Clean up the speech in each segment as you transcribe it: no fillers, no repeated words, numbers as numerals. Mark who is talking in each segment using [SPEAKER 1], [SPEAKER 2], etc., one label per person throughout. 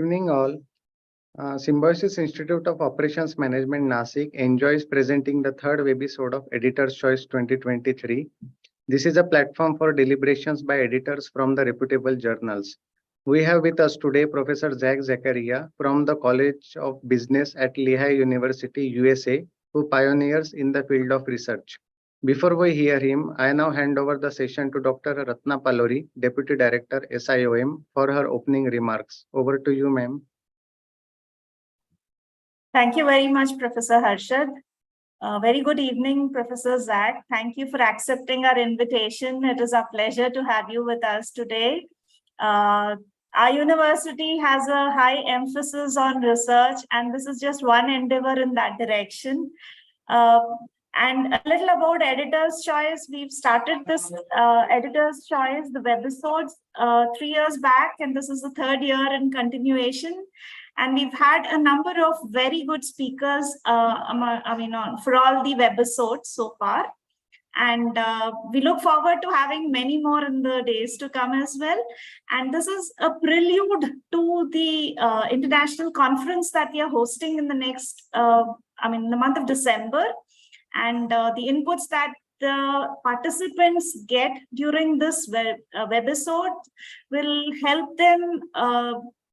[SPEAKER 1] Evening all. Symbiosis Institute of Operations Management Nashik enjoys presenting the third webisode of Editor's Choice 2023. This is a platform for deliberations by editors from the reputable journals. We have with us today Professor Zach Zakaria from the College of Business at Lehigh University, USA, who pioneers in the field of research. Before we hear him, I now hand over the session to Dr. Ratna Palori, Deputy Director, SIOM, for her opening remarks. Over to you, ma'am.
[SPEAKER 2] Thank you very much, Professor Harshad. Very good evening, Professor Zach. Thank you for accepting our invitation. It is a pleasure to have you with us today. Our university has a high emphasis on research, and this is just one endeavor in that direction. And a little about Editor's Choice. We've started this Editor's Choice, the Webisodes, 3 years back, and this is the third year in continuation. And we've had a number of very good speakers, for all the Webisodes so far. And we look forward to having many more in the days to come as well. And this is a prelude to the international conference that we are hosting in the next, the month of December. And the inputs that the participants get during this webisode will help them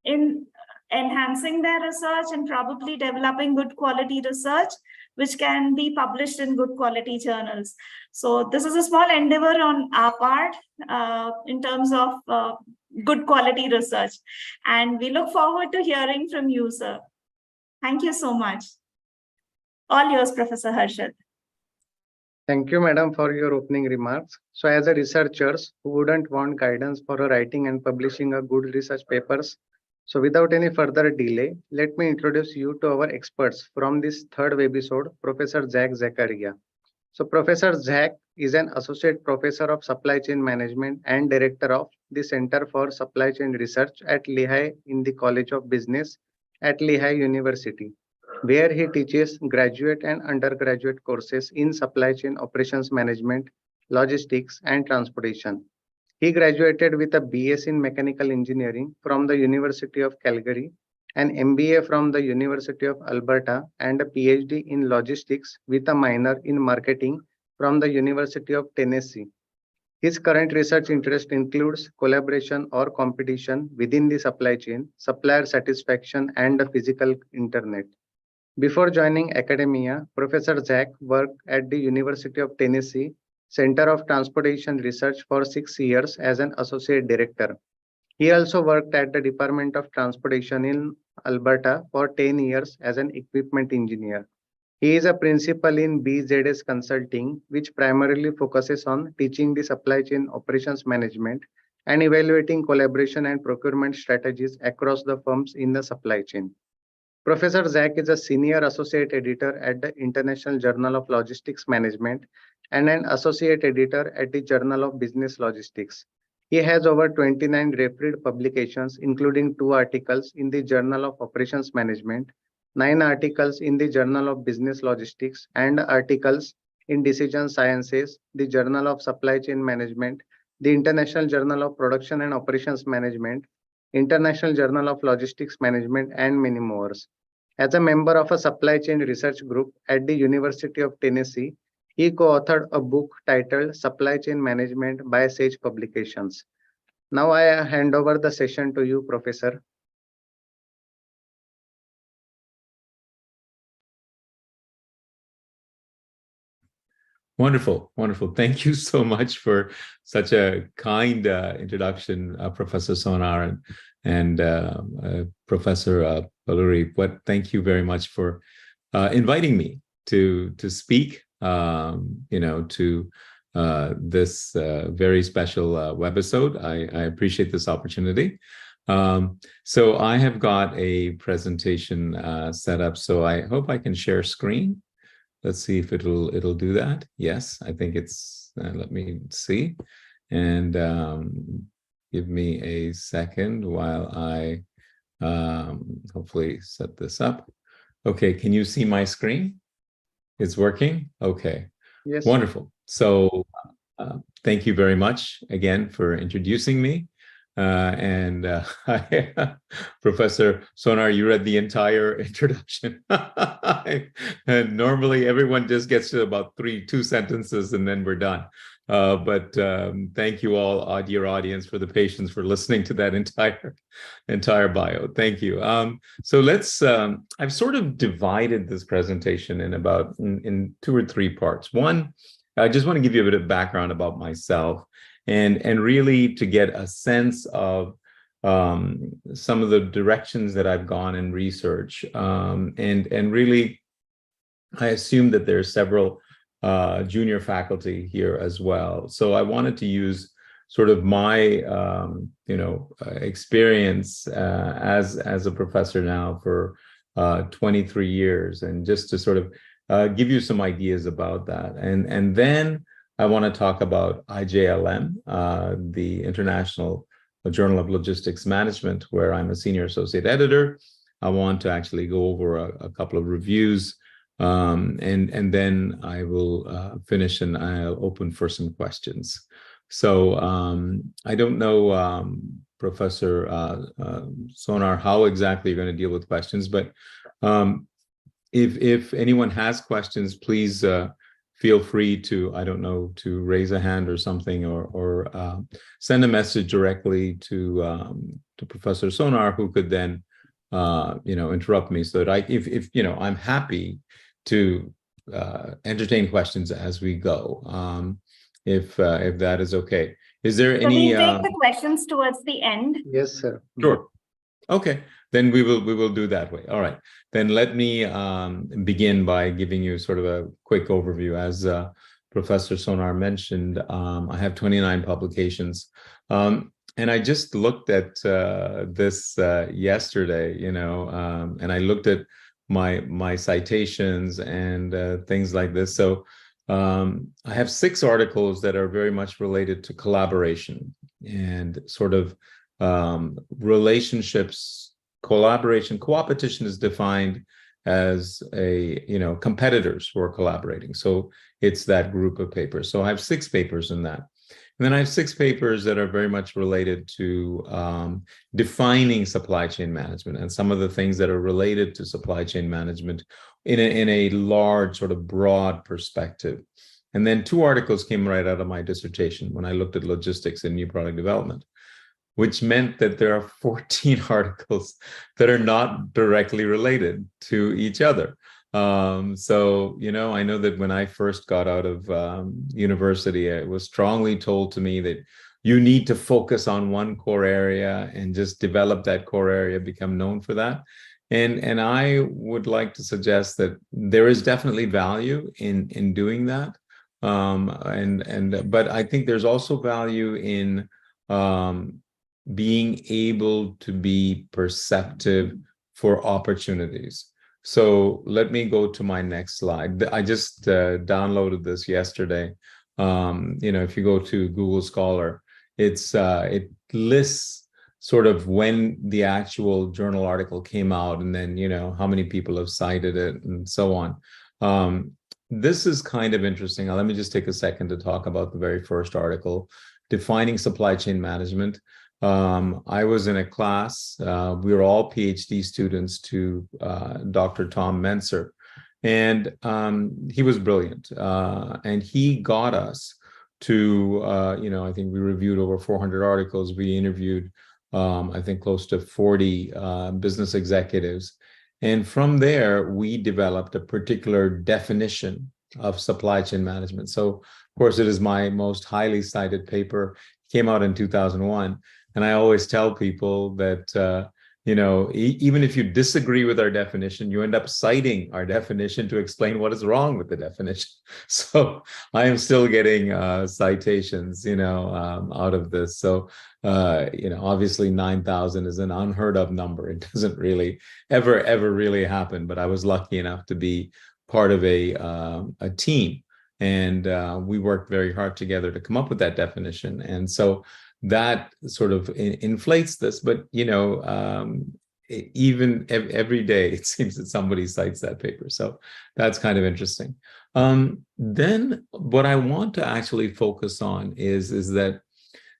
[SPEAKER 2] in enhancing their research and probably developing good quality research, which can be published in good quality journals. So this is a small endeavor on our part in terms of good quality research. And we look forward to hearing from you, sir. Thank you so much. All yours, Professor Harshad.
[SPEAKER 1] Thank you, madam, for your opening remarks. So as a researchers who wouldn't want guidance for writing and publishing a good research papers, so without any further delay, let me introduce you to our experts from this third webisode, Professor Zach Zakaria. So Professor Zach is an Associate Professor of Supply Chain Management and Director of the Center for Supply Chain Research at Lehigh in the College of Business at Lehigh University, where he teaches graduate and undergraduate courses in supply chain operations management, logistics, and transportation. He graduated with a BS in Mechanical Engineering from the University of Calgary, an MBA from the University of Alberta, and a PhD in Logistics with a minor in Marketing from the University of Tennessee. His current research interest includes collaboration or competition within the supply chain, supplier satisfaction, and the physical internet. Before joining academia, Professor Zach worked at the University of Tennessee Center of Transportation Research for 6 years as an associate director. He also worked at the Department of Transportation in Alberta for 10 years as an equipment engineer. He is a principal in BZS Consulting, which primarily focuses on teaching the supply chain operations management and evaluating collaboration and procurement strategies across the firms in the supply chain. Professor Zach is a senior associate editor at the International Journal of Logistics Management and an associate editor at the Journal of Business Logistics. He has over 29 refereed publications, including 2 articles in the Journal of Operations Management, 9 articles in the Journal of Business Logistics, and articles in Decision Sciences, the Journal of Supply Chain Management, the International Journal of Production and Operations Management, International Journal of Logistics Management, and many more. As a member of a supply chain research group at the University of Tennessee, he co-authored a book titled Supply Chain Management by Sage Publications. Now I hand over the session to you, Professor.
[SPEAKER 3] Wonderful, wonderful. Thank you so much for such a kind introduction, Professor Sonar and Professor Paluri. Thank you very much for inviting me to speak, to this very special webisode. I appreciate this opportunity. So I have got a presentation set up, so I hope I can share screen. Let's see if it'll do that. Yes, I think it's, let me see. And give me a second while I hopefully set this up. Okay, can you see my screen? It's working? Okay,
[SPEAKER 1] yes.
[SPEAKER 3] Wonderful. So thank you very much again for introducing me. Professor Sonar, you read the entire introduction. And normally everyone just gets to about two sentences and then we're done. But thank you all, dear audience, for the patience for listening to that entire bio. Thank you. So let's, I've sort of divided this presentation in 2 or 3 parts. One, I just want to give you a bit of background about myself and really to get a sense of some of the directions that I've gone in research. And really, I assume that there are several junior faculty here as well. So I wanted to use sort of my experience as a professor now for 23 years, and just to sort of give you some ideas about that. And then I want to talk about IJLM, the International Journal of Logistics Management, where I'm a senior associate editor. I want to actually go over a couple of reviews, and then I will finish and I'll open for some questions. So I don't know, Professor Sonar, how exactly you're going to deal with questions, but if anyone has questions, please feel free to, I don't know, to raise a hand or something, or send a message directly to Professor Sonar, who could then interrupt me, so that if I'm happy to entertain questions as we go, if that is okay. Is there any?
[SPEAKER 2] Can we take the questions towards the end?
[SPEAKER 1] Yes, sir.
[SPEAKER 3] Sure. Okay, then we will do that way. All right, then let me begin by giving you sort of a quick overview. As Professor Sonar mentioned, I have 29 publications, and I just looked at this yesterday, and I looked at my citations and things like this. So I have 6 articles that are very much related to collaboration and sort of relationships. Collaboration, co-opetition is defined as competitors who are collaborating. So it's that group of papers. So I have 6 papers in that. And then I have 6 papers that are very much related to defining supply chain management and some of the things that are related to supply chain management in a large sort of broad perspective. And then 2 articles came right out of my dissertation when I looked at logistics and new product development, which meant that there are 14 articles that are not directly related to each other. So, I know that when I first got out of university, it was strongly told to me that you need to focus on one core area and just develop that core area, become known for that. And I would like to suggest that there is definitely value in doing that. But I think there's also value in being able to be perceptive for opportunities. So let me go to my next slide. I just downloaded this yesterday. If you go to Google Scholar, it lists sort of when the actual journal article came out, and then how many people have cited it and so on. This is kind of interesting. Now, let me just take a second to talk about the very first article, Defining Supply Chain Management. I was in a class, we were all PhD students to Dr. Tom Menser, and he was brilliant. And he got us to, I think we reviewed over 400 articles. We interviewed, I think, close to 40 business executives. And from there, we developed a particular definition of supply chain management. So, of course, it is my most highly cited paper. It came out in 2001. And I always tell people that, even if you disagree with our definition, you end up citing our definition to explain what is wrong with the definition. So I am still getting citations, out of this. So, obviously 9,000 is an unheard of number. It doesn't really ever really happen. But I was lucky enough to be part of a team, and we worked very hard together to come up with that definition. And so that sort of inflates this, but even every day it seems that somebody cites that paper, so that's kind of interesting. Then what I want to actually focus on is that,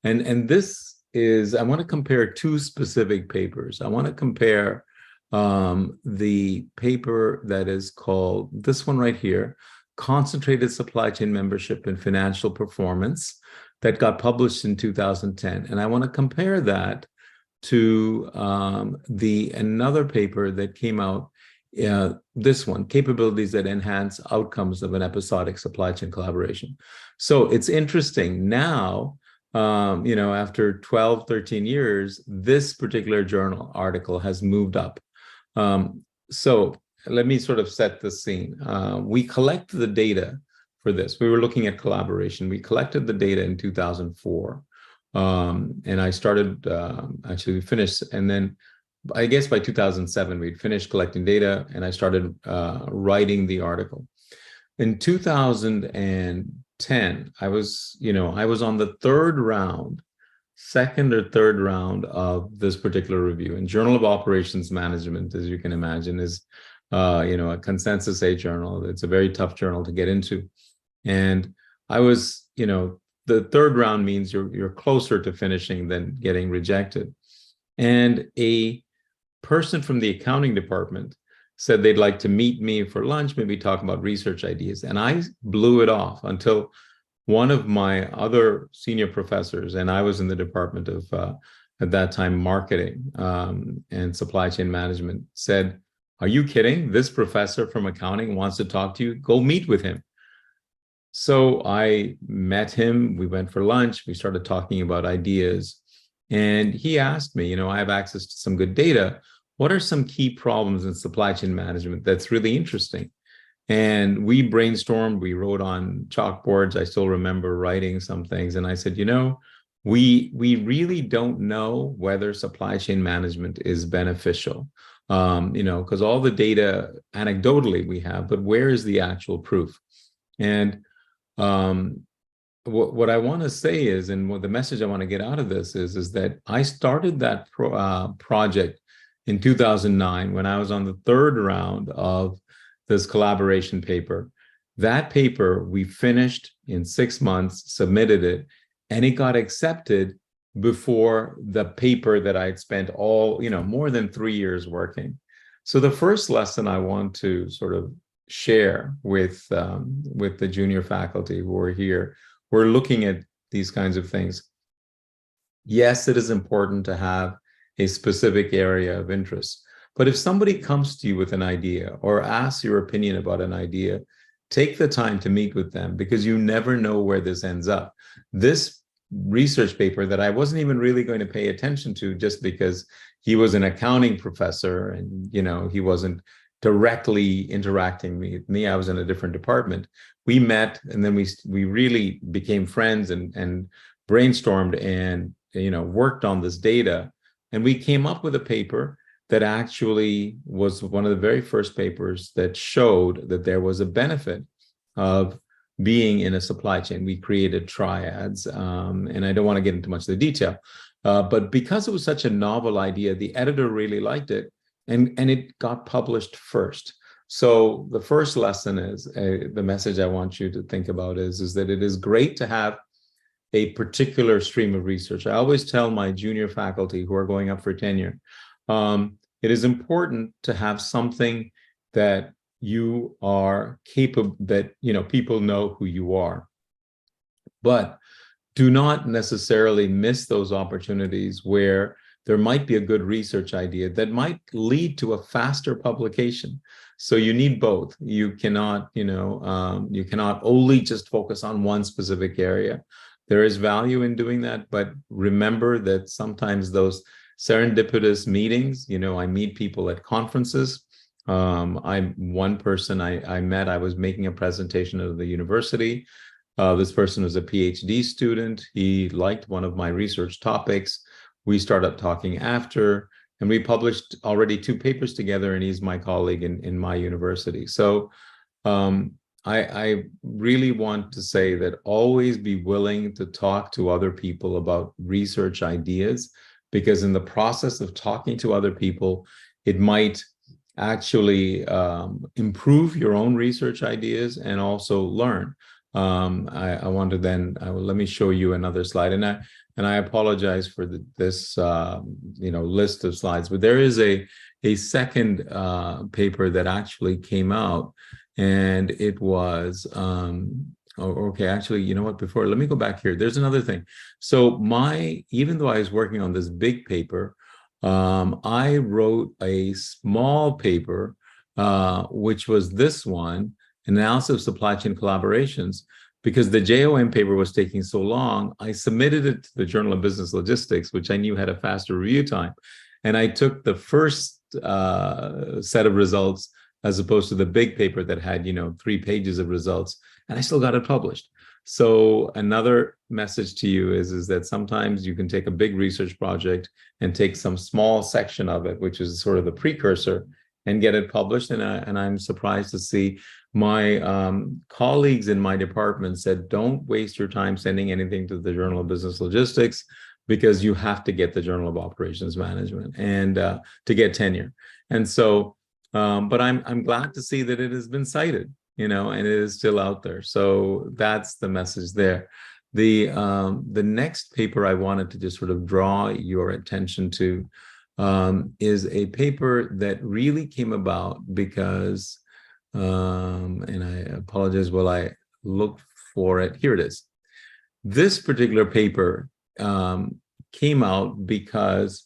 [SPEAKER 3] and this is I want to compare two specific papers. I want to compare the paper that is called, this one right here, Concentrated Supply Chain Membership and Financial Performance, that got published in 2010. And I want to compare that to another paper that came out, this one, Capabilities that Enhance Outcomes of an Episodic Supply Chain Collaboration. So it's interesting now, after 12, 13 years, this particular journal article has moved up. So let me sort of set the scene. We collected the data for this. We were looking at collaboration. We collected the data in 2004. And I started, actually we finished, and then I guess by 2007, we'd finished collecting data and I started writing the article. In 2010, I was on the second or third round of this particular review. And Journal of Operations Management, as you can imagine, is a consensus A journal. It's a very tough journal to get into. And I was, the third round means you're closer to finishing than getting rejected. And a person from the accounting department said they'd like to meet me for lunch, maybe talk about research ideas. And I blew it off until one of my other senior professors, and I was in the department of, at that time, marketing and supply chain management, said, "Are you kidding? This professor from accounting wants to talk to you. Go meet with him." So I met him, we went for lunch, we started talking about ideas. And he asked me, I have access to some good data. What are some key problems in supply chain management that's really interesting? And we brainstormed, we wrote on chalkboards. I still remember writing some things. And I said, we really don't know whether supply chain management is beneficial, because all the data anecdotally we have, but where is the actual proof? And what I want to say is, and what the message I want to get out of this is that I started that project in 2009 when I was on the third round of this collaboration paper. That paper we finished in 6 months, submitted it, and it got accepted before the paper that I had spent more than 3 years working. So the first lesson I want to sort of share with the junior faculty who are here, we're looking at these kinds of things. Yes, it is important to have a specific area of interest, but if somebody comes to you with an idea or asks your opinion about an idea, take the time to meet with them, because you never know where this ends up. This research paper that I wasn't even really going to pay attention to, just because he was an accounting professor and he wasn't directly interacting with me. I was in a different department. We met, and then we really became friends and brainstormed and worked on this data, and we came up with a paper that actually was one of the very first papers that showed that there was a benefit of being in a supply chain. We created triads, and I don't want to get into much of the detail, but because it was such a novel idea, the editor really liked it. And it got published first. So the first lesson is, the message I want you to think about is that it is great to have a particular stream of research. I always tell my junior faculty who are going up for tenure, it is important to have something that you are capable, that people know who you are. But do not necessarily miss those opportunities where there might be a good research idea that might lead to a faster publication. So you need both. You cannot, you cannot only just focus on one specific area. There is value in doing that, but remember that sometimes those serendipitous meetings, I meet people at conferences. I'm one person I met, I was making a presentation at the university. This person was a PhD student. He liked one of my research topics. We started talking after, and we published already 2 papers together, and he's my colleague in my university. So I really want to say that always be willing to talk to other people about research ideas, because in the process of talking to other people, it might actually improve your own research ideas and also learn. Let me show you another slide. And and I apologize for this list of slides, but there is a second paper that actually came out, and it was okay. Actually, you know what? Before, let me go back here. There's another thing. So even though I was working on this big paper, I wrote a small paper, which was this one, Analysis of Supply Chain Collaborations. Because the JOM paper was taking so long, I submitted it to the Journal of Business Logistics, which I knew had a faster review time. And I took the first set of results as opposed to the big paper that had, 3 pages of results, and I still got it published. So another message to you is that sometimes you can take a big research project and take some small section of it, which is sort of the precursor, and get it published. And I'm surprised to see my colleagues in my department said, don't waste your time sending anything to the Journal of Business Logistics, because you have to get the Journal of Operations Management and to get tenure. And so, but I'm glad to see that it has been cited, and it is still out there. So that's the message there. The next paper I wanted to just sort of draw your attention to is a paper that really came about because, and I apologize while I look for it. Here it is. This particular paper came out because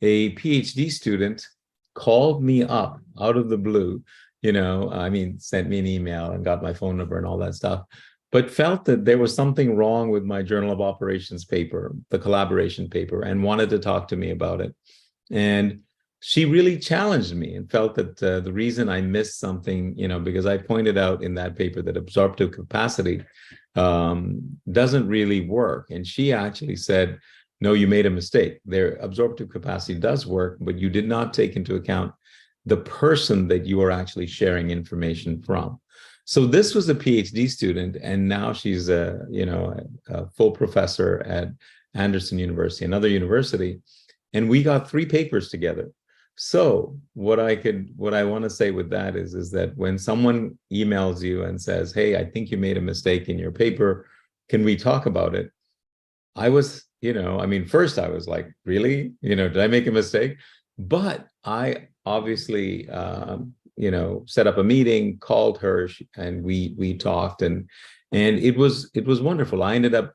[SPEAKER 3] a PhD student called me up out of the blue, sent me an email and got my phone number and all that stuff, but felt that there was something wrong with my Journal of Operations paper, the collaboration paper, and wanted to talk to me about it. And she really challenged me and felt that the reason I missed something, because I pointed out in that paper that absorptive capacity doesn't really work. And she actually said, no, you made a mistake. Their absorptive capacity does work, but you did not take into account the person that you are actually sharing information from. So this was a PhD student, and now she's a full professor at Anderson University, another university. And we got 3 papers together. So what I want to say with that is that when someone emails you and says, hey, I think you made a mistake in your paper, can we talk about it? I was, first I was like, really? Did I make a mistake? But I obviously, set up a meeting, called her, and we talked, and it was wonderful. I ended up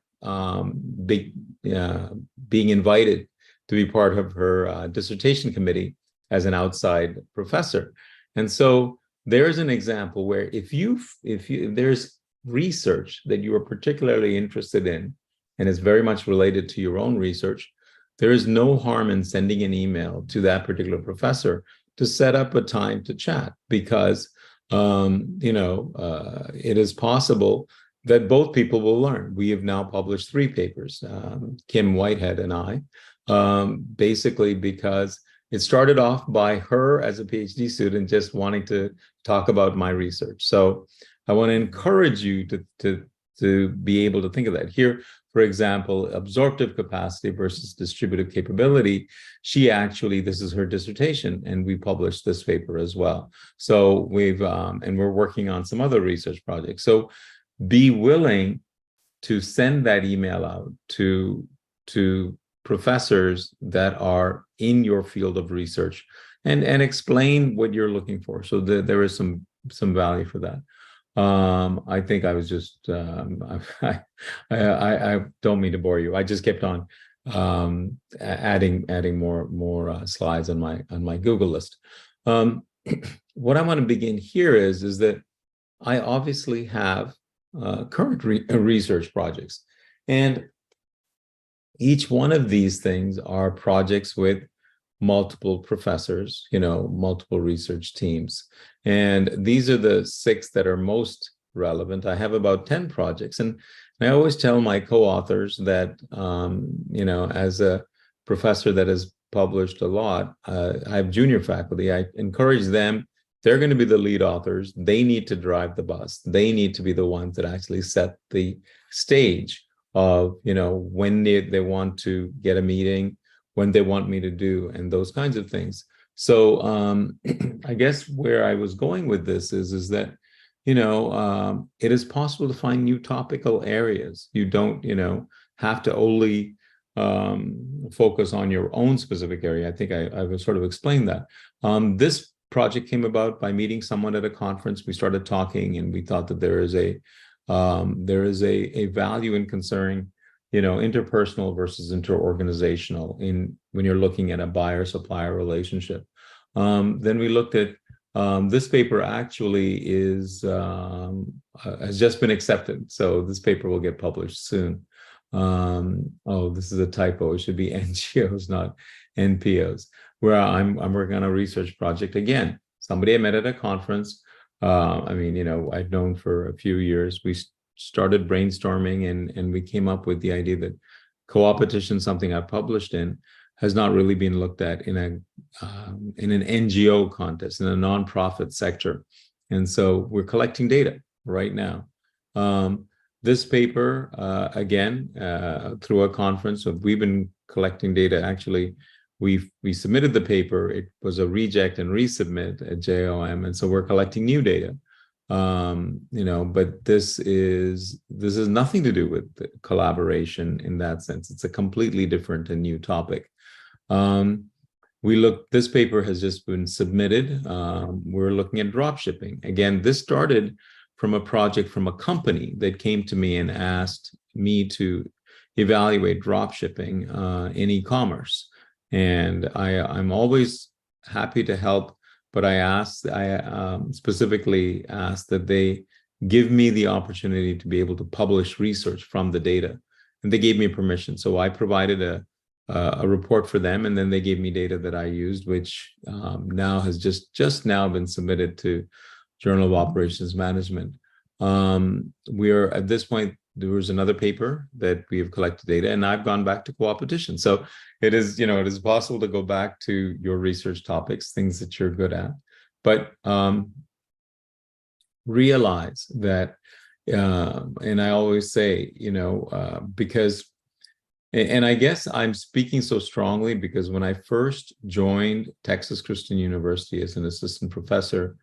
[SPEAKER 3] being invited to be part of her dissertation committee as an outside professor. And so there's an example where if there's research that you are particularly interested in and is very much related to your own research, there is no harm in sending an email to that particular professor to set up a time to chat, because it is possible that both people will learn. We have now published 3 papers, Kim Whitehead and I, basically because it started off by her as a PhD student just wanting to talk about my research. So I want to encourage you to be able to think of that. Here, for example, absorptive capacity versus distributive capability. This is her dissertation, and we published this paper as well. So and we're working on some other research projects. So be willing to send that email out to professors that are in your field of research and explain what you're looking for. So there is some value for that. I think I was just, I don't mean to bore you. I just kept on adding more slides on my Google list. What I want to begin here is that I obviously have current research projects, and each one of these things are projects with multiple professors, multiple research teams. And these are the 6 that are most relevant. I have about 10 projects. And I always tell my co-authors that, as a professor that has published a lot, I have junior faculty. I encourage them. They're going to be the lead authors. They need to drive the bus. They need to be the ones that actually set the stage of, when they want to get a meeting, when they want me to do, and those kinds of things. So I guess where I was going with this is that, it is possible to find new topical areas. You don't, have to only focus on your own specific area. I think I was sort of explained that. This project came about by meeting someone at a conference. We started talking, and we thought that there is a value in concerning, interpersonal versus interorganizational when you're looking at a buyer-supplier relationship. Then we looked at this paper actually has just been accepted. So this paper will get published soon. Oh, this is a typo. It should be NGOs, not NPOs, where I'm working on a research project. Again, somebody I met at a conference. I've known for a few years. We started brainstorming and we came up with the idea that co-opetition, something I've published in, has not really been looked at in an NGO context, in a nonprofit sector. And so we're collecting data right now. This paper, again, through a conference, so we've been collecting data. Actually, we submitted the paper. It was a reject and resubmit at JOM, and so we're collecting new data. But this is nothing to do with collaboration in that sense. It's a completely different and new topic. This paper has just been submitted. We're looking at drop shipping. Again, this started from a project from a company that came to me and asked me to evaluate drop shipping in e-commerce. And I'm always happy to help, but I specifically asked that they give me the opportunity to be able to publish research from the data. And they gave me permission. So I provided a report for them, and then they gave me data that I used, which now has just now been submitted to Journal of Operations Management. We're at this point, there was another paper that we have collected data, and I've gone back to co-opetition. So it is possible to go back to your research topics, things that you're good at, but realize that, and I always say, because, and I guess I'm speaking so strongly because when I first joined Texas Christian University as an assistant professor,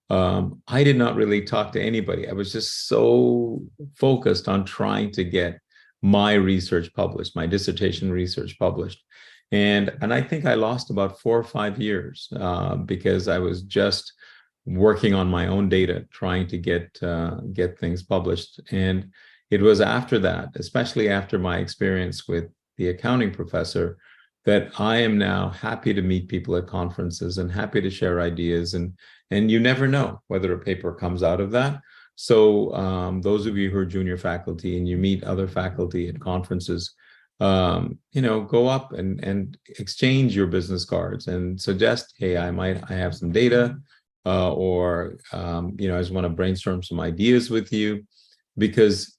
[SPEAKER 3] I did not really talk to anybody. I was just so focused on trying to get my research published, my dissertation research published. And I think I lost about 4 or 5 years because I was just working on my own data, trying to get things published. And it was after that, especially after my experience with the accounting professor, that I am now happy to meet people at conferences and happy to share ideas. And you never know whether a paper comes out of that. So those of you who are junior faculty and you meet other faculty at conferences, go up and exchange your business cards and suggest, hey, I have some data, or I just want to brainstorm some ideas with you, because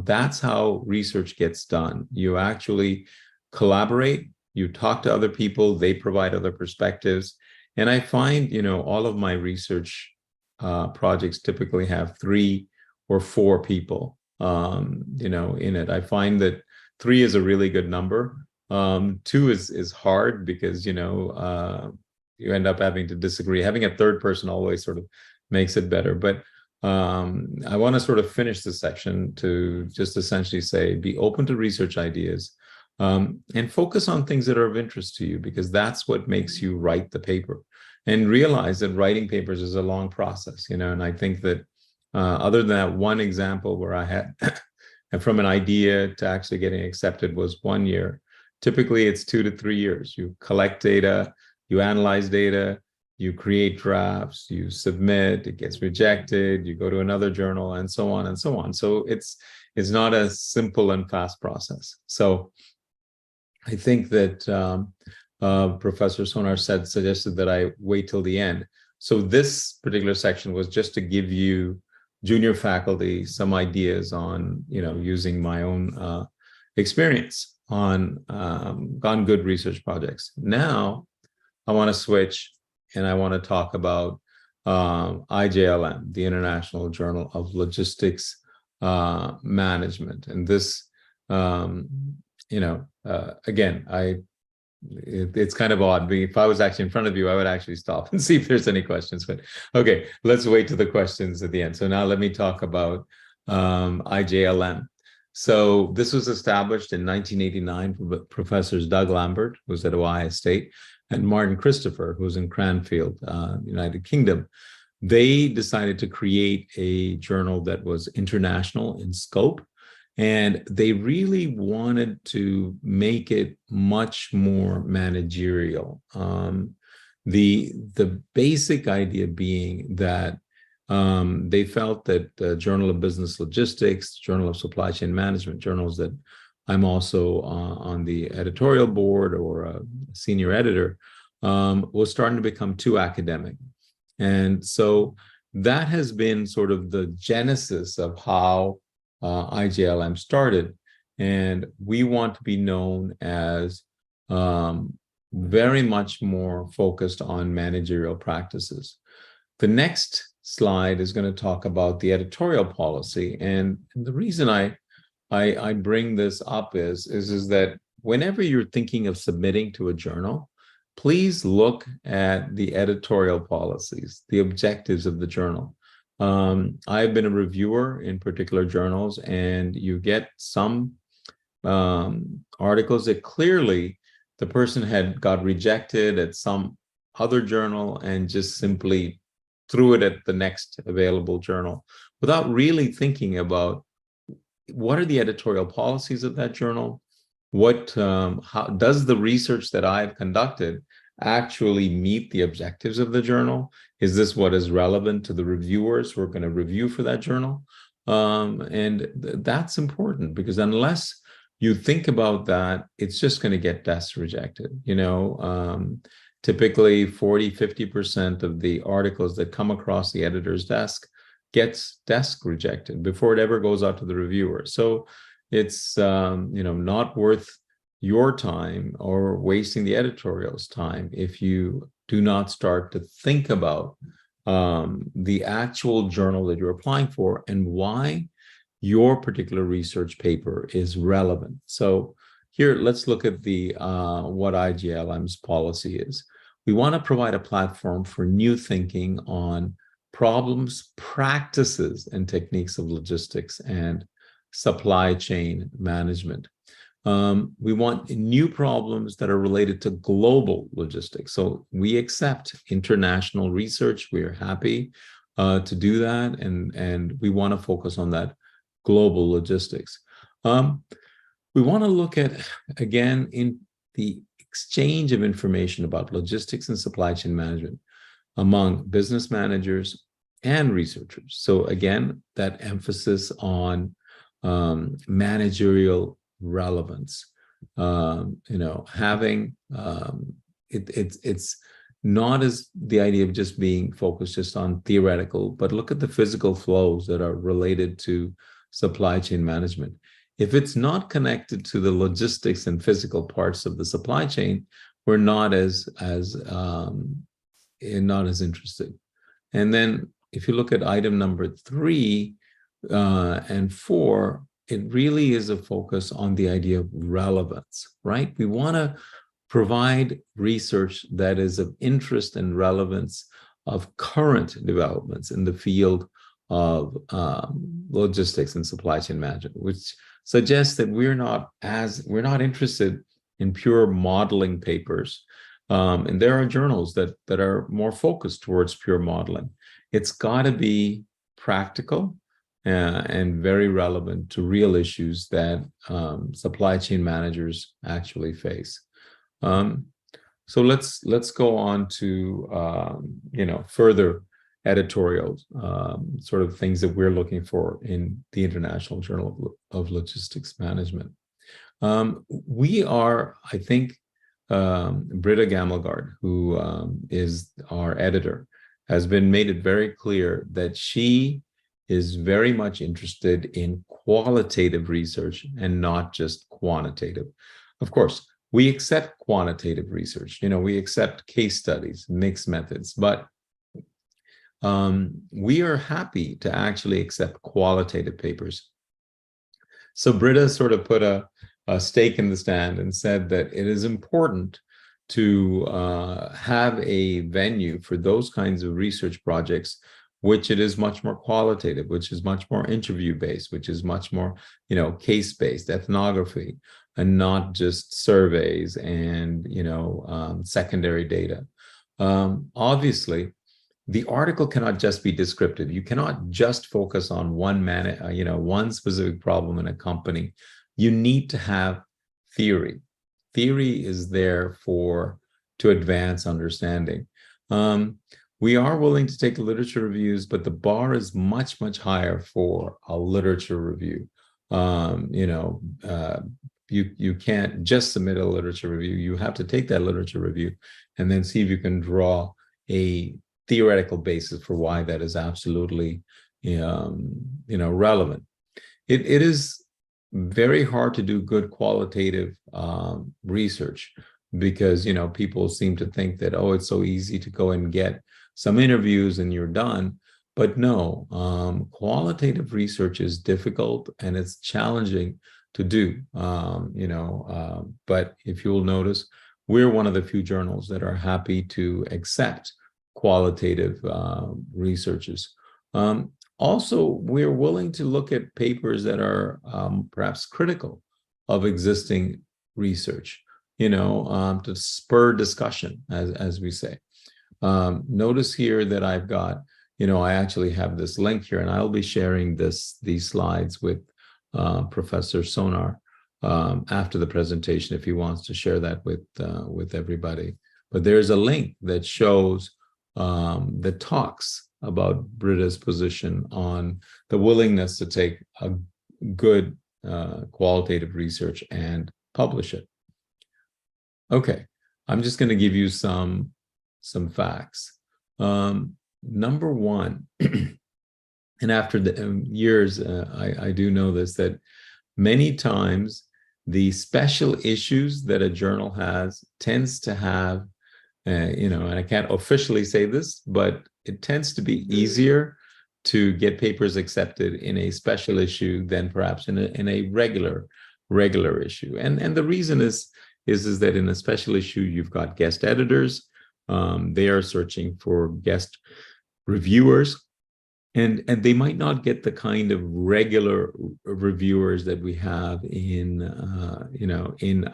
[SPEAKER 3] that's how research gets done. You actually collaborate, you talk to other people, they provide other perspectives. And I find, all of my research projects typically have 3 or 4 people, in it. I find that 3 is a really good number. 2 is hard because, you end up having to disagree. Having a third person always sort of makes it better. But I want to sort of finish this section to just essentially say, be open to research ideas, and focus on things that are of interest to you, because that's what makes you write the paper. And realize that writing papers is a long process, and I think that other than that one example where I had from an idea to actually getting accepted was 1 year, typically it's 2 to 3 years. You collect data, you analyze data, you create drafts, you submit, it gets rejected, you go to another journal, and so on and so on. So it's not a simple and fast process. So I think that Professor Sonar suggested that I wait till the end. So this particular section was just to give you junior faculty some ideas on, using my own experience on good research projects. Now I want to switch and I want to talk about IJLM, the International Journal of Logistics Management. And this, again, it's kind of odd. If I was actually in front of you, I would actually stop and see if there's any questions. But okay, let's wait to the questions at the end. So now let me talk about IJLM. So this was established in 1989 by Professors Doug Lambert, who's at Ohio State, and Martin Christopher, who's in Cranfield, United Kingdom. They decided to create a journal that was international in scope, and they really wanted to make it much more managerial. The basic idea being that they felt that the Journal of Business Logistics, Journal of Supply Chain Management, journals that I'm also on the editorial board or a senior editor, was starting to become too academic. And so that has been sort of the genesis of how IJLM started. And we want to be known as very much more focused on managerial practices. The next slide is going to talk about the editorial policy. And the reason I bring this up is that whenever you're thinking of submitting to a journal, please look at the editorial policies, the objectives of the journal. I've been a reviewer in particular journals, and you get some articles that clearly the person had got rejected at some other journal and just simply threw it at the next available journal without really thinking about what are the editorial policies of that journal? How does the research that I've conducted actually meet the objectives of the journal? Is this what is relevant to the reviewers who are going to review for that journal? That's important, because unless you think about that, it's just going to get desk rejected. Typically 40-50% of the articles that come across the editor's desk gets desk rejected before it ever goes out to the reviewer. So it's not worth your time or wasting the editorial's time if you do not start to think about the actual journal that you're applying for and why your particular research paper is relevant. So here, let's look at the what IJLM's policy is. We want to provide a platform for new thinking on problems, practices, and techniques of logistics and supply chain management. We want new problems that are related to global logistics. So we accept international research. We are happy to do that, and we want to focus on that global logistics. We want to look at, again, in the exchange of information about logistics and supply chain management among business managers and researchers. So again, that emphasis on managerial relevance. Having it's not as the idea of just being focused just on theoretical, but look at the physical flows that are related to supply chain management. If it's not connected to the logistics and physical parts of the supply chain, we're not as interested. And then if you look at item number 3 and 4, it really is a focus on the idea of relevance, right? We want to provide research that is of interest and relevance of current developments in the field of logistics and supply chain management, which suggests that we're not interested in pure modeling papers. And there are journals that are more focused towards pure modeling. It's got to be practical and very relevant to real issues that supply chain managers actually face. So let's go on to further editorials, sort of things that we're looking for in the International Journal of Logistics Management. We are, I think, Britta Gamelgard, who is our editor, has made it very clear that she is very much interested in qualitative research and not just quantitative. Of course, we accept quantitative research. We accept case studies, mixed methods, but we are happy to actually accept qualitative papers. So Britta sort of put a stake in the stand and said that it is important to have a venue for those kinds of research projects which it is much more qualitative, which is much more interview-based, which is much more, case-based, ethnography, and not just surveys and, secondary data. Obviously, the article cannot just be descriptive. You cannot just focus on one specific problem in a company. You need to have theory. Theory is there to advance understanding. We are willing to take literature reviews, but the bar is much, much higher for a literature review. You can't just submit a literature review. You have to take that literature review and then see if you can draw a theoretical basis for why that is absolutely, relevant. It is very hard to do good qualitative research because, people seem to think that, oh, it's so easy to go and get some interviews and you're done. But no, qualitative research is difficult and it's challenging to do, but if you'll notice, we're one of the few journals that are happy to accept qualitative researches. Also, we're willing to look at papers that are perhaps critical of existing research, to spur discussion, as we say. Notice here that I've got, I actually have this link here, and I'll be sharing these slides with Professor Sonar after the presentation if he wants to share that with everybody. But there's a link that shows that talks about Britta's position on the willingness to take a good qualitative research and publish it. Okay, I'm just going to give you some facts. Number one, and after the years, I do know this, that many times the special issues that a journal has tends to have, and I can't officially say this, but it tends to be easier to get papers accepted in a special issue than perhaps in a regular issue. And the reason is that in a special issue, you've got guest editors. They are searching for guest reviewers, and they might not get the kind of regular reviewers that we have in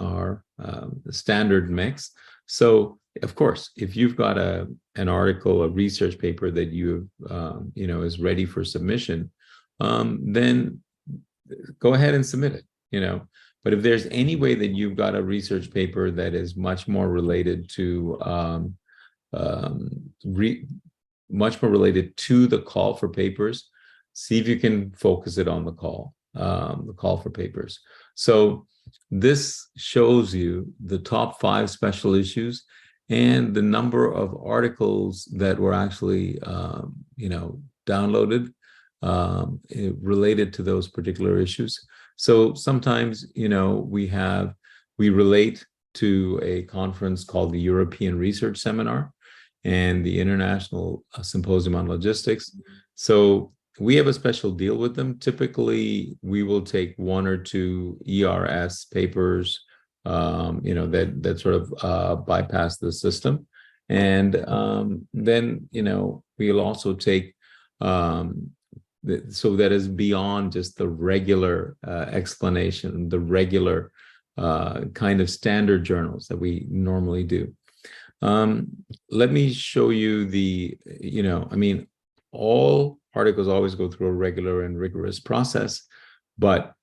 [SPEAKER 3] our standard mix. So of course, if you've got an article, a research paper that you is ready for submission, then go ahead and submit it. But if there's any way that you've got a research paper that is much more related to the call for papers, see if you can focus it on the call for papers. So this shows you the top 5 special issues and the number of articles that were actually, downloaded related to those particular issues. So sometimes, we relate to a conference called the European Research Seminar and the International Symposium on Logistics. So we have a special deal with them. Typically, we will take 1 or 2 ERS papers, that sort of bypass the system. And then, we'll also take, so that is beyond just the regular explanation, the regular kind of standard journals that we normally do. Let me show you all articles always go through a regular and rigorous process, but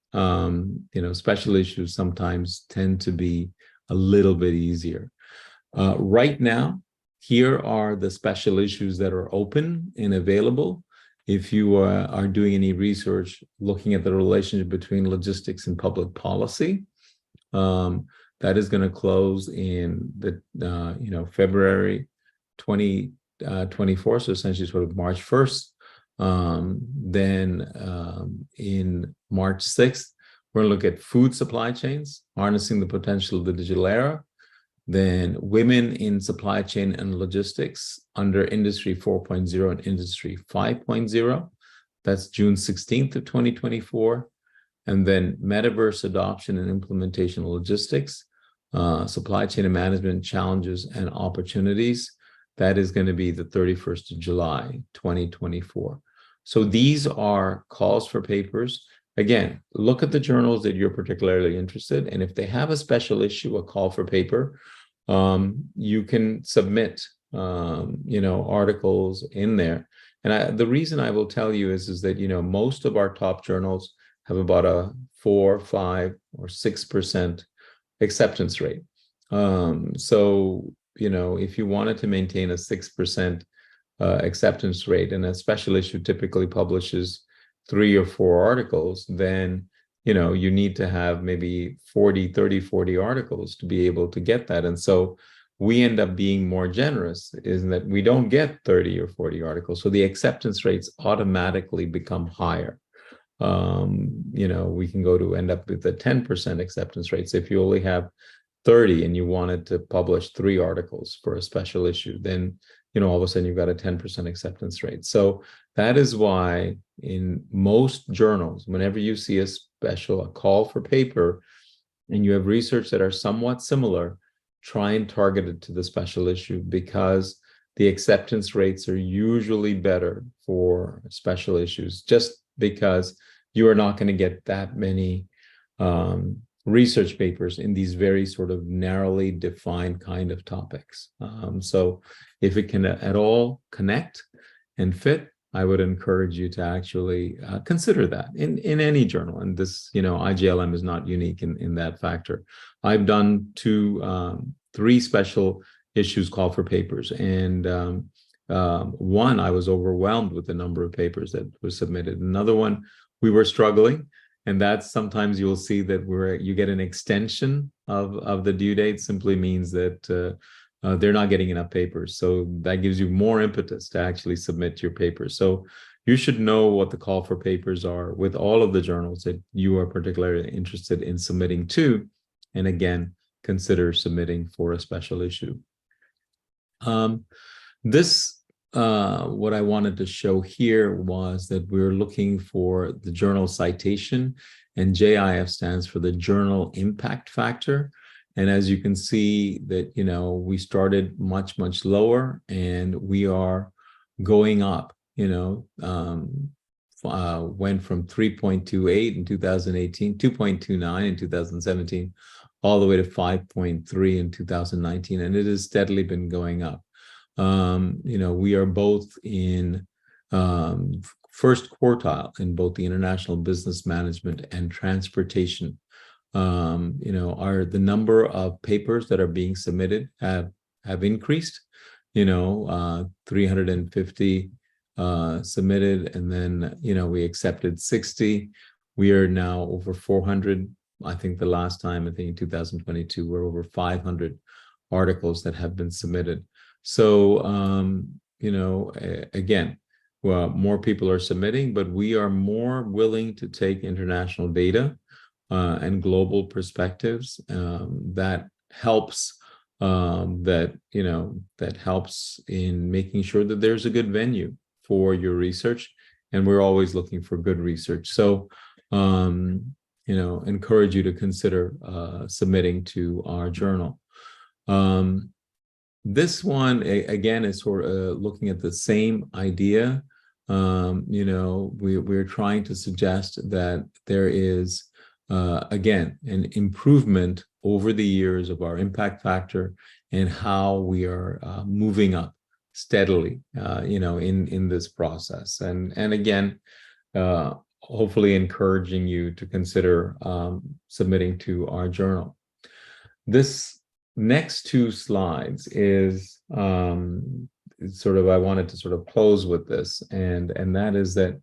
[SPEAKER 3] special issues sometimes tend to be a little bit easier. Right now, here are the special issues that are open and available. If you are doing any research looking at the relationship between logistics and public policy, that is going to close in the February 2024, so essentially sort of March 1st. Then in March 6th, we're going to look at food supply chains, harnessing the potential of the digital era. Then women in supply chain and logistics under Industry 4.0 and Industry 5.0. That's June 16th of 2024. And then metaverse adoption and implementation of logistics, supply chain and management challenges and opportunities. that is going to be the 31st of July, 2024. So these are calls for papers. Again, look at the journals that you're particularly interested in. And if they have a special issue, a call for paper, you can submit, articles in there. And the reason I will tell you is that, most of our top journals have about a 4, 5, or 6% acceptance rate. So, if you wanted to maintain a 6% acceptance rate, and a special issue typically publishes 3 or 4 articles, then, you need to have maybe 40 articles to be able to get that. And so we end up being more generous in that we don't get 30 or 40 articles. So the acceptance rates automatically become higher. We can end up with a 10% acceptance rate. So if you only have 30 and you wanted to publish 3 articles for a special issue, then, all of a sudden you've got a 10% acceptance rate. So that is why in most journals, whenever you see a call for paper, and you have research that are somewhat similar, try and target it to the special issue, because the acceptance rates are usually better for special issues, just because you are not going to get that many research papers in these very sort of narrowly defined kind of topics. So if it can at all connect and fit, I would encourage you to actually consider that in any journal. And this, IGLM is not unique in that factor. I've done 3 special issues call for papers, and one, I was overwhelmed with the number of papers that were submitted. Another one, we were struggling, and that's sometimes you'll see that you get an extension of the due date. Simply means that they're not getting enough papers. So that gives you more impetus to actually submit your papers. So you should know what the call for papers are with all of the journals that you are particularly interested in submitting to. And again, consider submitting for a special issue. What I wanted to show here was that we're looking for the journal citation, and JIF stands for the journal impact factor. And as you can see that, we started much, much lower, and we are going up, went from 3.28 in 2018, 2.29 in 2017, all the way to 5.3 in 2019. And it has steadily been going up. We are both in first quartile in both the international business management and transportation. The number of papers that are being submitted have increased, 350 submitted, and then, we accepted 60. We are now over 400. I think the last time, in 2022, we're over 500 articles that have been submitted. So, again, well, more people are submitting, but we are more willing to take international data and global perspectives. That helps. That helps in making sure that there's a good venue for your research, and we're always looking for good research. So, encourage you to consider submitting to our journal. This one, again, is sort of looking at the same idea. We're trying to suggest that there is, again, an improvement over the years of our impact factor and how we are moving up steadily, in this process. And again, hopefully encouraging you to consider submitting to our journal. This next 2 slides is I wanted to sort of close with this, and that is that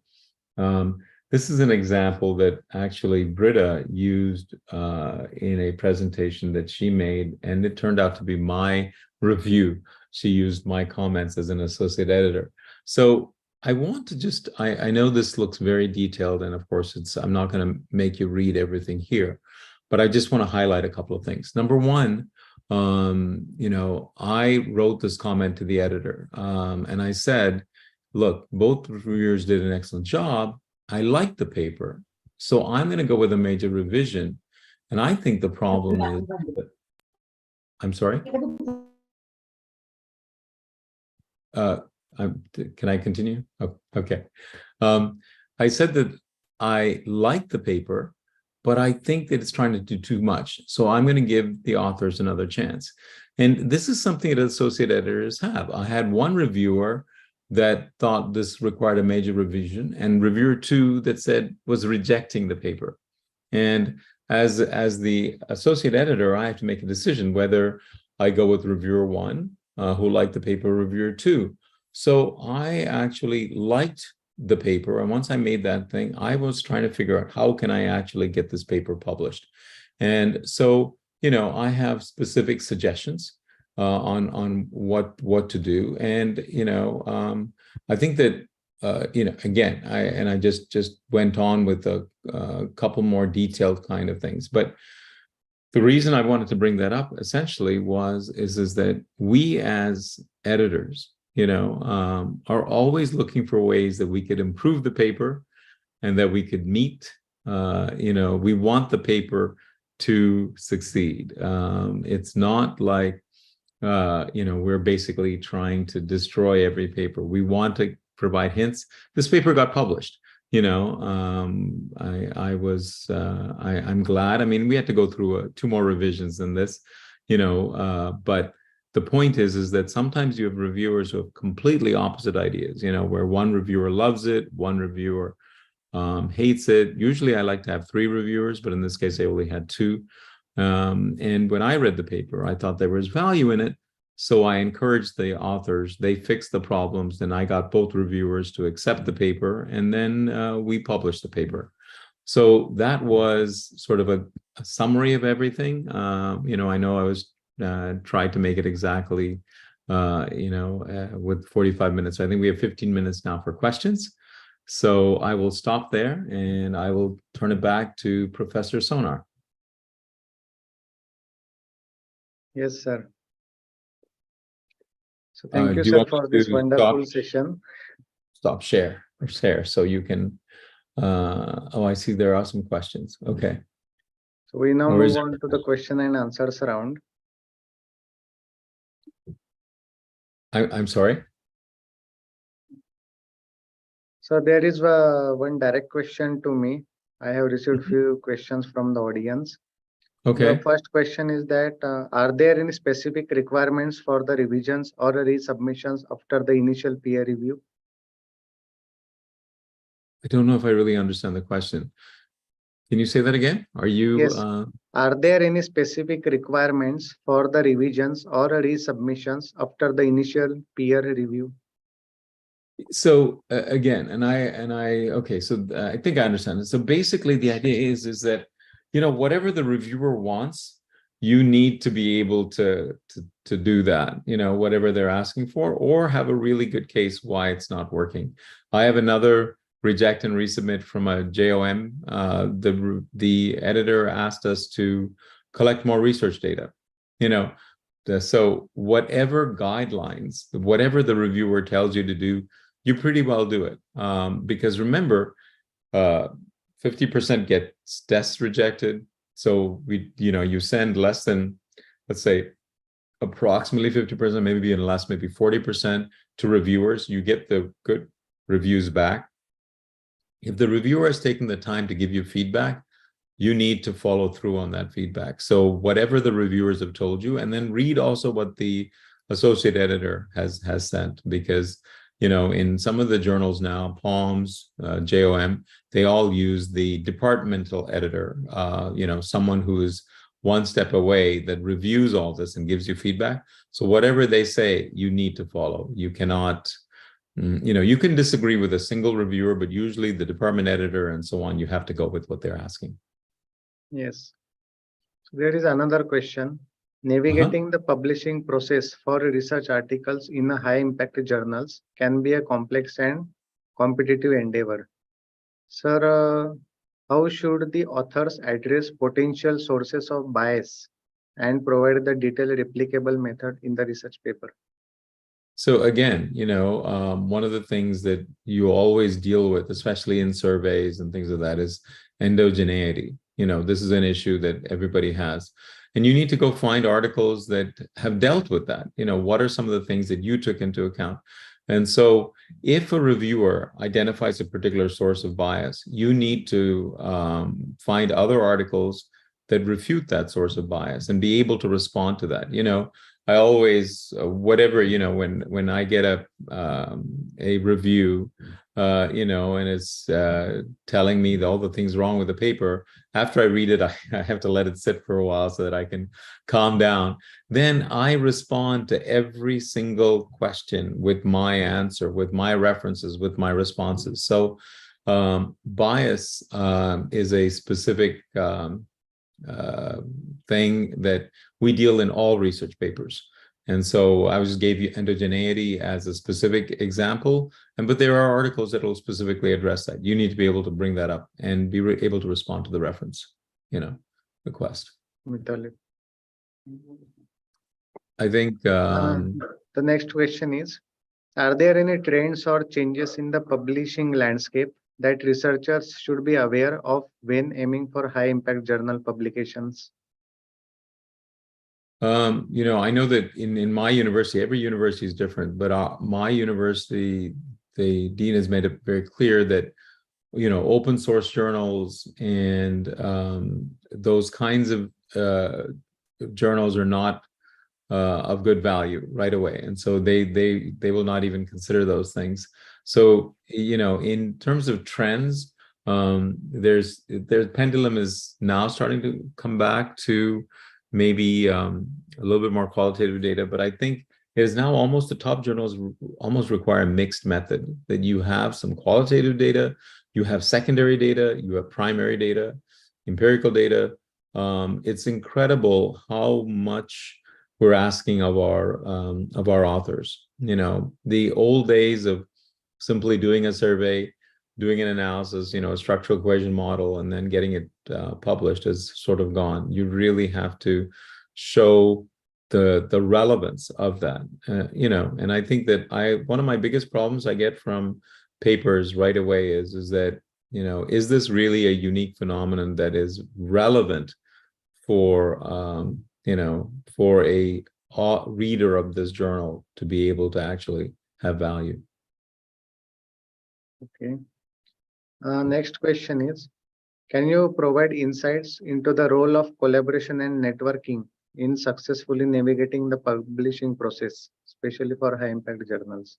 [SPEAKER 3] this is an example that actually Britta used in a presentation that she made, and it turned out to be my review. She used my comments as an associate editor. So I want to just, I know this looks very detailed, and of course I'm not going to make you read everything here, but I just want to highlight a couple of things. Number one, I wrote this comment to the editor, and I said, look, both reviewers did an excellent job. I like the paper, so I'm going to go with a major revision. And I think the problem is, I'm sorry? can I continue? Oh, okay. I said that I like the paper, but I think that it's trying to do too much. So I'm going to give the authors another chance. And this is something that associate editors have. I had one reviewer that thought this required a major revision, and reviewer 2 that said was rejecting the paper. And as the associate editor, I have to make a decision whether I go with reviewer 1, who liked the paper, reviewer 2. So I actually liked the paper. And once I made that thing, I was trying to figure out how can I actually get this paper published. And so, I have specific suggestions on what to do. And, I think that, again, I just went on with a couple more detailed kind of things. But the reason I wanted to bring that up essentially is that we as editors, are always looking for ways that we could improve the paper and that we could meet, we want the paper to succeed. It's not like, we're basically trying to destroy every paper. We want to provide hints. This paper got published. I'm glad. I mean, we had to go through 2 more revisions than this, but the point is that sometimes you have reviewers who have completely opposite ideas, where one reviewer loves it, one reviewer hates it. Usually I like to have 3 reviewers, but in this case, I only had 2. And when I read the paper, I thought there was value in it. So I encouraged the authors, they fixed the problems, then I got both reviewers to accept the paper, and then we published the paper. So that was sort of a summary of everything. I know I was tried to make it exactly, with 45 minutes. I think we have 15 minutes now for questions. So I will stop there and I will turn it back to Professor Sonar.
[SPEAKER 1] Yes, sir. So thank you,
[SPEAKER 3] do you
[SPEAKER 1] sir,
[SPEAKER 3] want
[SPEAKER 1] for
[SPEAKER 3] me
[SPEAKER 1] this
[SPEAKER 3] to
[SPEAKER 1] wonderful session.
[SPEAKER 3] Stop share so you can, I see there are some questions. Okay.
[SPEAKER 1] So we now
[SPEAKER 3] Or
[SPEAKER 1] move
[SPEAKER 3] is
[SPEAKER 1] on to the question and answers round.
[SPEAKER 3] I'm sorry.
[SPEAKER 1] So there is one direct question to me. I have received few questions from the audience.
[SPEAKER 3] Okay.
[SPEAKER 1] The first question is that, are there any specific requirements for the revisions or resubmissions after the initial peer review?
[SPEAKER 3] I don't know if I really understand the question. Can you say that again? Are you?
[SPEAKER 1] Yes. Are there any specific requirements for the revisions or resubmissions after the initial peer review?
[SPEAKER 3] So again, okay, so I think I understand it. So basically the idea is that, whatever the reviewer wants, you need to be able to do that, whatever they're asking for, or have a really good case why it's not working. I have another reject and resubmit from a JOM. The editor asked us to collect more research data, so whatever guidelines, whatever the reviewer tells you to do, you pretty well do it. Because remember, 50% gets tests rejected. So you send less than, let's say, approximately 50%, maybe even less, maybe 40% to reviewers. You get the good reviews back. If the reviewer has taken the time to give you feedback, you need to follow through on that feedback. So whatever the reviewers have told you, and then read also what the associate editor has sent, because in some of the journals now, POMS, JOM, they all use the departmental editor, someone who is one step away that reviews all this and gives you feedback. So whatever they say, you need to follow. You cannot, you can disagree with a single reviewer, but usually the department editor and so on, you have to go with what they're asking.
[SPEAKER 1] Yes. So there is another question. Navigating the publishing process for research articles in a high impact journals can be a complex and competitive endeavor. Sir, how should the authors address potential sources of bias and provide the detailed replicable method in the research paper?
[SPEAKER 3] So again, one of the things that you always deal with, especially in surveys and things like that, is endogeneity. This is an issue that everybody has. And you need to go find articles that have dealt with that. What are some of the things that you took into account? And so if a reviewer identifies a particular source of bias, you need to find other articles that refute that source of bias and be able to respond to that. I always, when I get a review, and it's telling me all the things wrong with the paper, after I read it, I have to let it sit for a while so that I can calm down. Then I respond to every single question with my answer, with my references, with my responses. So bias is a specific thing that we deal in all research papers. And so I just gave you endogeneity as a specific example, but there are articles that will specifically address that. You need to be able to bring that up and be able to respond to the reference, request.
[SPEAKER 1] Mitali.
[SPEAKER 3] I think
[SPEAKER 1] The next question is, are there any trends or changes in the publishing landscape that researchers should be aware of when aiming for high impact journal publications?
[SPEAKER 3] I know that in my university, every university is different, but my university, the dean has made it very clear that, open source journals and those kinds of journals are not of good value right away. And so they will not even consider those things. So, in terms of trends, there's pendulum is now starting to come back to maybe a little bit more qualitative data, but I think it is now almost the top journals almost require a mixed method, that you have some qualitative data, you have secondary data, you have primary data, empirical data. It's incredible how much we're asking of our authors. The old days of simply doing a survey, doing an analysis, a structural equation model, and then getting it published is sort of gone. You really have to show the relevance of that, and I think that one of my biggest problems I get from papers right away is that, is this really a unique phenomenon that is relevant for, for a reader of this journal to be able to actually have value?
[SPEAKER 1] Okay. Next question is, can you provide insights into the role of collaboration and networking in successfully navigating the publishing process, especially for high impact journals?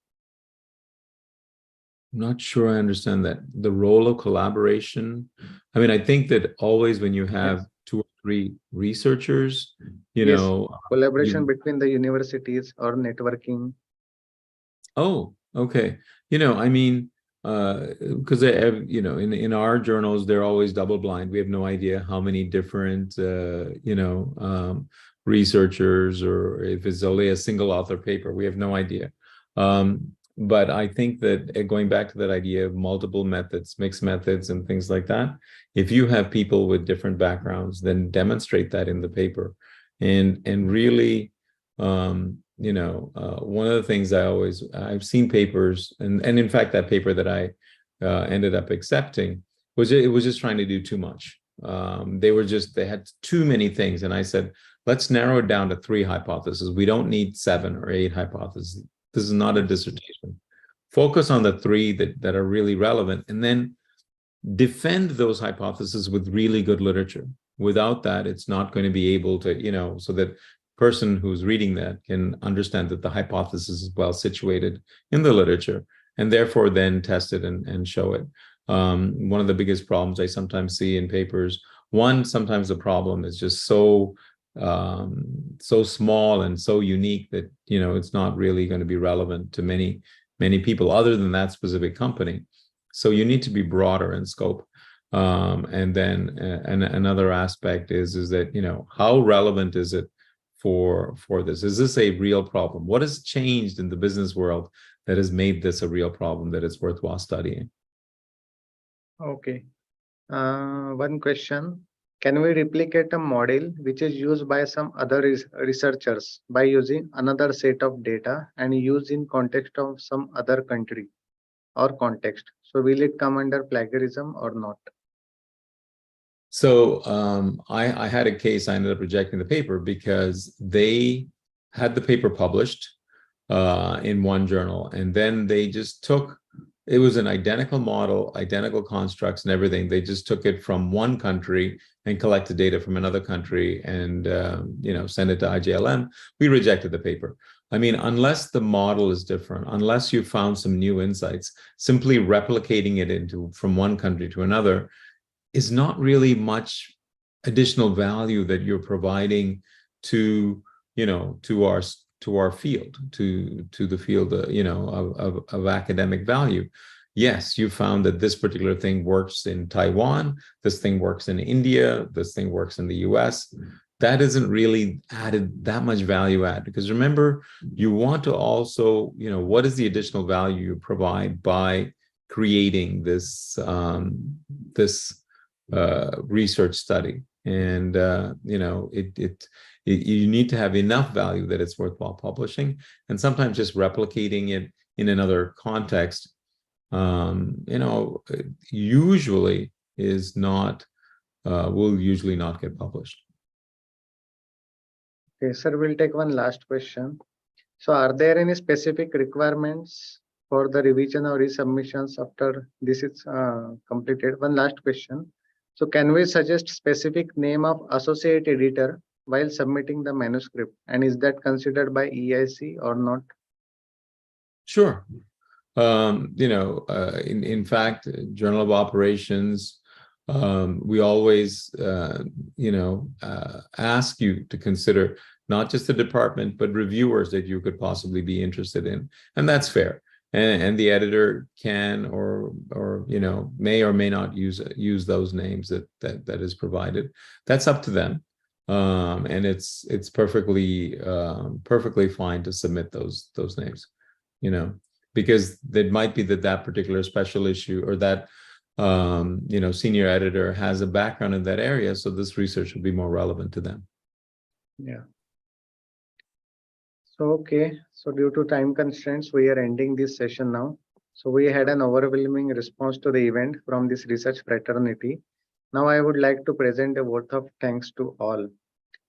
[SPEAKER 3] I'm not sure I understand that. The role of collaboration. I mean, I think that always when you have two or three researchers,
[SPEAKER 1] collaboration between the universities or networking.
[SPEAKER 3] Oh, okay. I mean, because in our journals they're always double blind. We have no idea how many different researchers, or if it's only a single author paper, we have no idea. But I think that going back to that idea of multiple methods, mixed methods and things like that, if you have people with different backgrounds, then demonstrate that in the paper, and really one of the things I've seen papers, and in fact that paper that I ended up accepting was just trying to do too much. They had too many things, and I said, let's narrow it down to 3 hypotheses. We don't need 7 or 8 hypotheses. This is not a dissertation. Focus on the 3 that are really relevant, and then defend those hypotheses with really good literature. Without that, it's not going to be able to, so that person who's reading that can understand that the hypothesis is well situated in the literature, and therefore then test it and show it. One of the biggest problems I sometimes see in papers, sometimes the problem is just so small and so unique that it's not really going to be relevant to many people other than that specific company. So you need to be broader in scope. And then another aspect is that how relevant is it for this? Is this a real problem? What has changed in the business world that has made this a real problem that is worthwhile studying?
[SPEAKER 1] Okay. One question. Can we replicate a model which is used by some other researchers by using another set of data and used in context of some other country or context? So will it come under plagiarism or not?
[SPEAKER 3] So I had a case, I ended up rejecting the paper because they had the paper published in one journal, and then they just took, it was an identical model, identical constructs and everything. They just took it from one country and collected data from another country and send it to IJLM. We rejected the paper. I mean, unless the model is different, unless you found some new insights, simply replicating it from one country to another is not really much additional value that you're providing to our field, to the field, of academic value. Yes, you found that this particular thing works in Taiwan, this thing works in India, this thing works in the US. That isn't really added that much value add, because remember, you want to also, what is the additional value you provide by creating this research study? And you need to have enough value that it's worthwhile publishing, and sometimes just replicating it in another context, usually is not, will usually not get published.
[SPEAKER 1] Okay, sir, we'll take one last question. So are there any specific requirements for the revision or resubmissions after this is completed? One last question. So can we suggest specific name of associate editor while submitting the manuscript? And is that considered by EIC or not?
[SPEAKER 3] Sure. In fact, Journal of Operations, we always, ask you to consider not just the department, but reviewers that you could possibly be interested in. And that's fair. And the editor can or may or may not use those names that is provided. That's up to them. And it's perfectly fine to submit those names, because it might be that particular special issue or that senior editor has a background in that area, so this research will be more relevant to them.
[SPEAKER 1] Yeah. So, okay. So due to time constraints, we are ending this session now. So we had an overwhelming response to the event from this research fraternity. Now I would like to present a vote of thanks to all.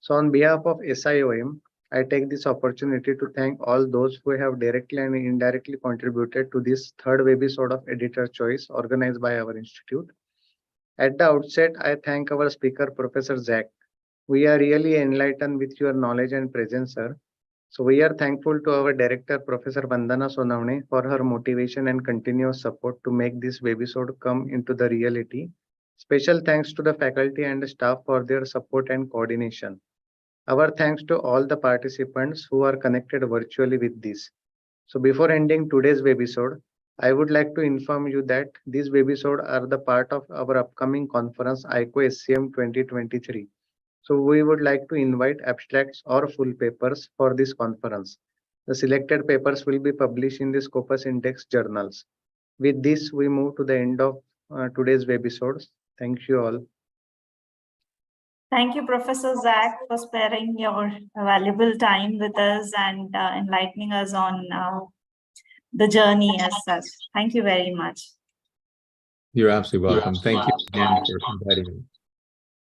[SPEAKER 1] So on behalf of SIOM, I take this opportunity to thank all those who have directly and indirectly contributed to this third webisode of Editor Choice organized by our institute. At the outset, I thank our speaker, Professor Zach. We are really enlightened with your knowledge and presence, sir. So we are thankful to our director, Professor Vandana Sonavne, for her motivation and continuous support to make this webisode come into the reality. Special thanks to the faculty and staff for their support and coordination. Our thanks to all the participants who are connected virtually with this. So before ending today's webisode, I would like to inform you that these webisodes are the part of our upcoming conference ICO SCM 2023. So we would like to invite abstracts or full papers for this conference. The selected papers will be published in the Scopus Index journals. With this, we move to the end of today's webisode. Thank you all.
[SPEAKER 2] Thank you, Professor Zach, for sparing your valuable time with us and enlightening us on the journey as such. Thank you very much.
[SPEAKER 3] You're absolutely welcome. Thank you again for inviting me.